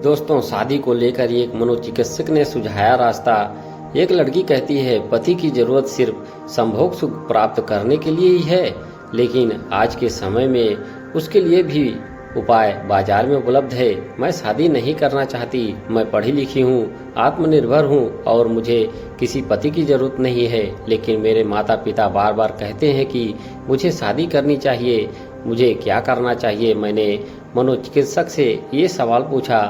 दोस्तों, शादी को लेकर एक मनोचिकित्सक ने सुझाया रास्ता। एक लड़की कहती है पति की जरूरत सिर्फ संभोग सुख प्राप्त करने के लिए ही है, लेकिन आज के समय में उसके लिए भी उपाय बाजार में उपलब्ध है। मैं शादी नहीं करना चाहती, मैं पढ़ी लिखी हूँ, आत्मनिर्भर हूँ और मुझे किसी पति की जरूरत नहीं है, लेकिन मेरे माता पिता बार बार कहते हैं कि मुझे शादी करनी चाहिए। मुझे क्या करना चाहिए? मैंने मनोचिकित्सक से ये सवाल पूछा।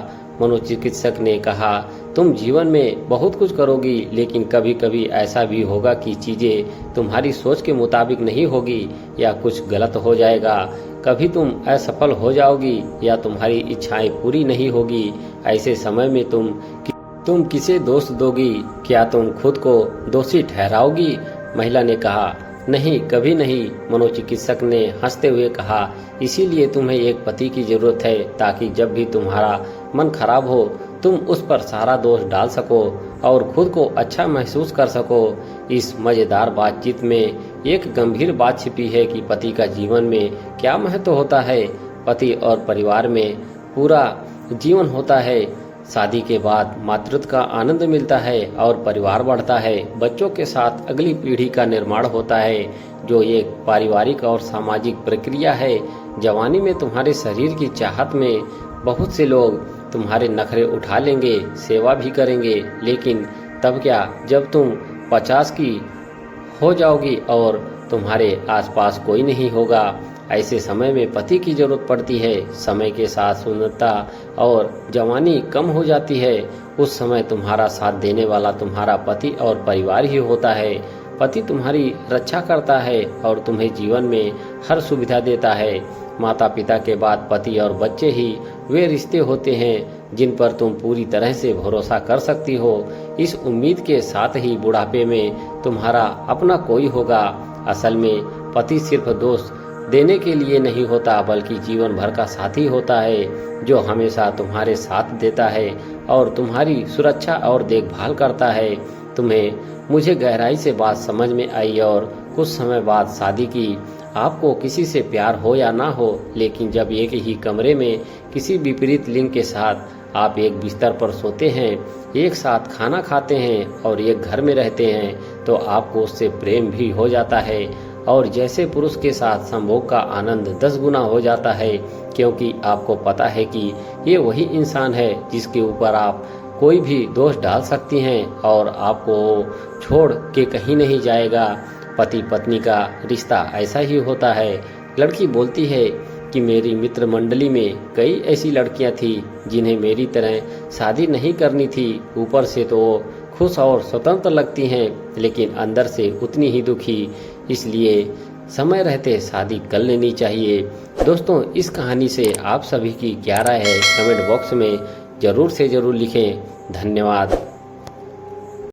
मनोचिकित्सक ने कहा, तुम जीवन में बहुत कुछ करोगी, लेकिन कभी कभी ऐसा भी होगा कि चीजें तुम्हारी सोच के मुताबिक नहीं होगी या कुछ गलत हो जाएगा। कभी तुम असफल हो जाओगी या तुम्हारी इच्छाएं पूरी नहीं होगी। ऐसे समय में तुम किसे दोष दोगी? क्या तुम खुद को दोषी ठहराओगी? महिला ने कहा, नहीं, कभी नहीं। मनोचिकित्सक ने हंसते हुए कहा, इसीलिए तुम्हें एक पति की जरूरत है, ताकि जब भी तुम्हारा मन खराब हो तुम उस पर सारा दोष डाल सको और खुद को अच्छा महसूस कर सको। इस मजेदार बातचीत में एक गंभीर बात छिपी है कि पति का जीवन में क्या महत्व होता है। पति और परिवार में पूरा जीवन होता है। शादी के बाद मातृत्व का आनंद मिलता है और परिवार बढ़ता है। बच्चों के साथ अगली पीढ़ी का निर्माण होता है, जो एक पारिवारिक और सामाजिक प्रक्रिया है। जवानी में तुम्हारे शरीर की चाहत में बहुत से लोग तुम्हारे नखरे उठा लेंगे, सेवा भी करेंगे, लेकिन तब क्या जब तुम 50 की हो जाओगी और तुम्हारे आसपास कोई नहीं होगा। ऐसे समय में पति की जरूरत पड़ती है। समय के साथ सुंदरता और जवानी कम हो जाती है। उस समय तुम्हारा साथ देने वाला तुम्हारा पति और परिवार ही होता है। पति तुम्हारी रक्षा करता है और तुम्हें जीवन में हर सुविधा देता है। माता पिता के बाद पति और बच्चे ही वे रिश्ते होते हैं जिन पर तुम पूरी तरह से भरोसा कर सकती हो। इस उम्मीद के साथ ही बुढ़ापे में तुम्हारा अपना कोई होगा। असल में पति सिर्फ दोस्त देने के लिए नहीं होता, बल्कि जीवन भर का साथी होता है, जो हमेशा तुम्हारे साथ देता है और तुम्हारी सुरक्षा और देखभाल करता है। तुम्हें मुझे गहराई से बात समझ में आई और कुछ समय बाद शादी की। आपको किसी से प्यार हो या ना हो, लेकिन जब एक ही कमरे में किसी विपरीत लिंग के साथ आप एक बिस्तर पर सोते हैं, एक साथ खाना खाते हैं और एक घर में रहते हैं, तो आपको उससे प्रेम भी हो जाता है। और जैसे पुरुष के साथ संभोग का आनंद 10 गुना हो जाता है, क्योंकि आपको पता है कि ये वही इंसान है जिसके ऊपर आप कोई भी दोष डाल सकती हैं और आपको छोड़ के कहीं नहीं जाएगा। पति पत्नी का रिश्ता ऐसा ही होता है। लड़की बोलती है कि मेरी मित्र मंडली में कई ऐसी लड़कियां थी जिन्हें मेरी तरह शादी नहीं करनी थी। ऊपर से तो वो खुश और स्वतंत्र लगती हैं, लेकिन अंदर से उतनी ही दुखी। इसलिए समय रहते शादी कर लेनी चाहिए। दोस्तों, इस कहानी से आप सभी की क्या राय है? कमेंट बॉक्स में जरूर से जरूर लिखें। धन्यवाद।